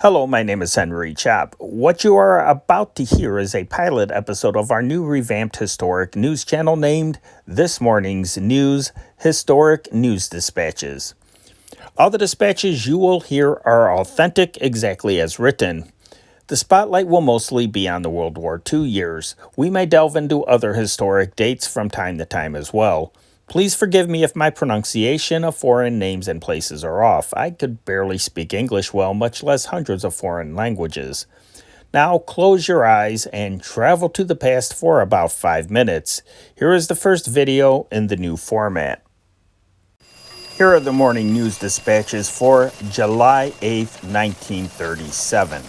Hello, my name is Henry Chap. What you are about to hear is a pilot episode of our new revamped historic news channel named This Morning's News Historic News Dispatches. All the dispatches you will hear are authentic exactly as written. The spotlight will mostly be on the World War II years. We may delve into other historic dates from time to time as well. Please forgive me if my pronunciation of foreign names and places are off. I could barely speak English well, much less hundreds of foreign languages. Now close your eyes and travel to the past for about 5 minutes. Here is the first video in the new format. Here are the morning news dispatches for July 8th, 1937.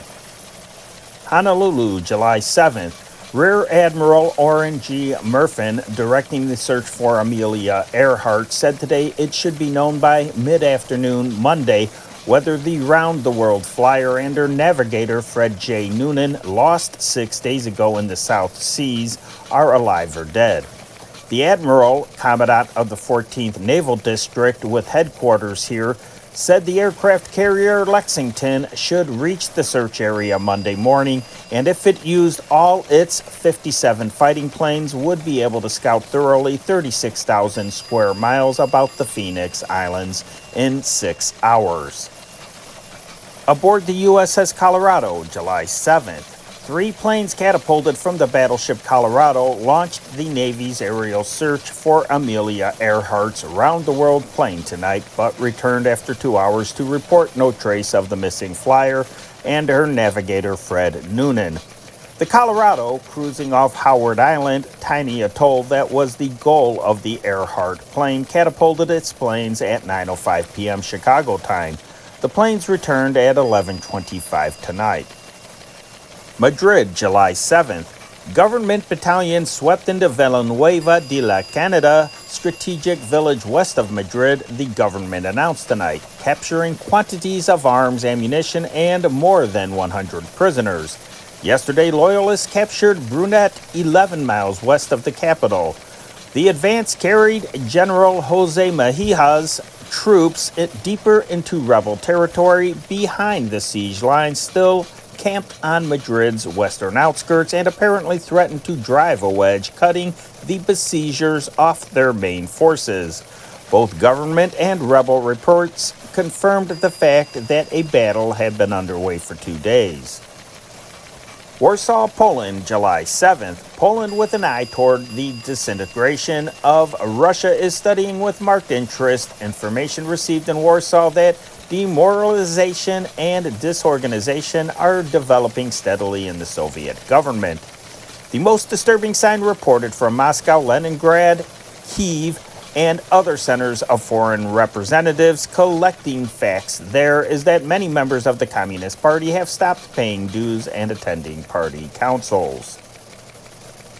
Honolulu, July 7th. Rear Admiral Orrin G. Murfin, directing the search for Amelia Earhart, said today it should be known by mid-afternoon Monday whether the round-the-world flyer and her navigator Fred J. Noonan, lost 6 days ago in the South Seas, are alive or dead. The Admiral, Commandant of the 14th Naval District with headquarters here, said the aircraft carrier Lexington should reach the search area Monday morning, and if it used all its 57 fighting planes, would be able to scout thoroughly 36,000 square miles about the Phoenix Islands in 6 hours. Aboard the USS Colorado, July 7th. 3 planes catapulted from the battleship Colorado launched the Navy's aerial search for Amelia Earhart's round-the-world plane tonight, but returned after 2 hours to report no trace of the missing flyer and her navigator Fred Noonan. The Colorado, cruising off Howard Island, tiny atoll that was the goal of the Earhart plane, catapulted its planes at 9:05 p.m. Chicago time. The planes returned at 11:25 tonight. Madrid, July 7th. Government battalions swept into Villanueva de la Canada, strategic village west of Madrid, the government announced tonight, capturing quantities of arms, ammunition, and more than 100 prisoners. Yesterday, loyalists captured Brunet, 11 miles west of the capital. The advance carried General Jose Mejia's troops deeper into rebel territory behind the siege lines, still camped on Madrid's western outskirts, and apparently threatened to drive a wedge, cutting the besiegers off their main forces. Both government and rebel reports confirmed the fact that a battle had been underway for 2 days. Warsaw, Poland, July 7th. Poland, with an eye toward the disintegration of Russia, is studying with marked interest information received in Warsaw that demoralization and disorganization are developing steadily in the Soviet government. The most disturbing sign reported from Moscow, Leningrad, Kyiv, and other centers of foreign representatives collecting facts there is that many members of the Communist Party have stopped paying dues and attending party councils.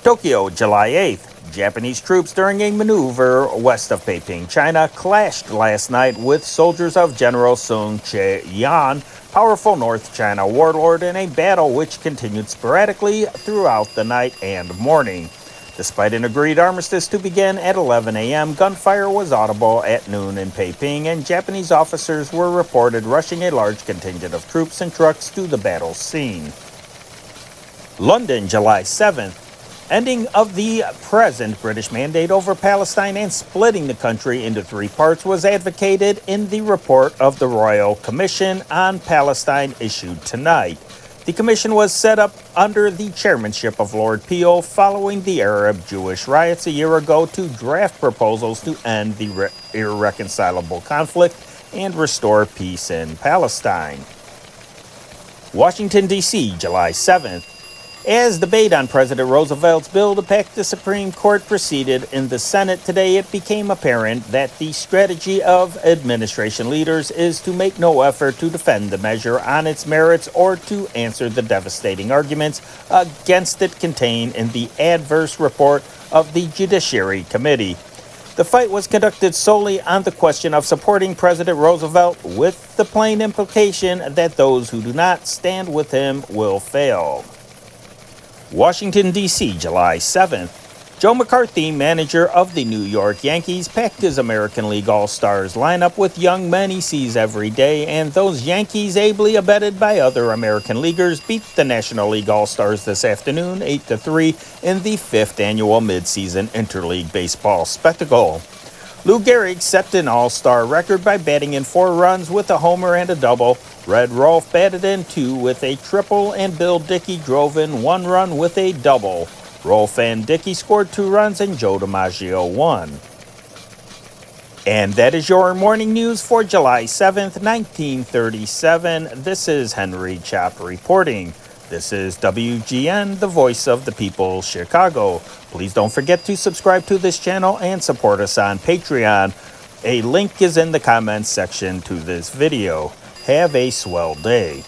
Tokyo, July 8th. Japanese troops during a maneuver west of Beijing, China, clashed last night with soldiers of General Sun Che-yan, powerful North China warlord, in a battle which continued sporadically throughout the night and morning. Despite an agreed armistice to begin at 11 a.m., gunfire was audible at noon in Beijing, and Japanese officers were reported rushing a large contingent of troops and trucks to the battle scene. London, July 7th. Ending of the present British mandate over Palestine and splitting the country into 3 parts was advocated in the report of the Royal Commission on Palestine issued tonight. The commission was set up under the chairmanship of Lord Peel following the Arab-Jewish riots a year ago to draft proposals to end the irreconcilable conflict and restore peace in Palestine. Washington, D.C., July 7th. As debate on President Roosevelt's bill to pack the Supreme Court proceeded in the Senate today, it became apparent that the strategy of administration leaders is to make no effort to defend the measure on its merits or to answer the devastating arguments against it contained in the adverse report of the Judiciary Committee. The fight was conducted solely on the question of supporting President Roosevelt, with the plain implication that those who do not stand with him will fail. Washington, D.C., July 7th. Joe McCarthy, manager of the New York Yankees, packed his American League All-Stars lineup with young men he sees every day, and those Yankees, ably abetted by other American leaguers, beat the National League All-Stars this afternoon 8-3 in the 5th annual midseason interleague baseball spectacle. Lou Gehrig set an all-star record by batting in 4 runs with a homer and a double. Red Rolfe batted in 2 with a triple, and Bill Dickey drove in 1 run with a double. Rolfe and Dickey scored 2 runs, and Joe DiMaggio 1. And that is your morning news for July 7th, 1937. This is Henry Chop reporting. This is WGN, the voice of the people, Chicago. Please don't forget to subscribe to this channel and support us on Patreon. A link is in the comments section to this video. Have a swell day.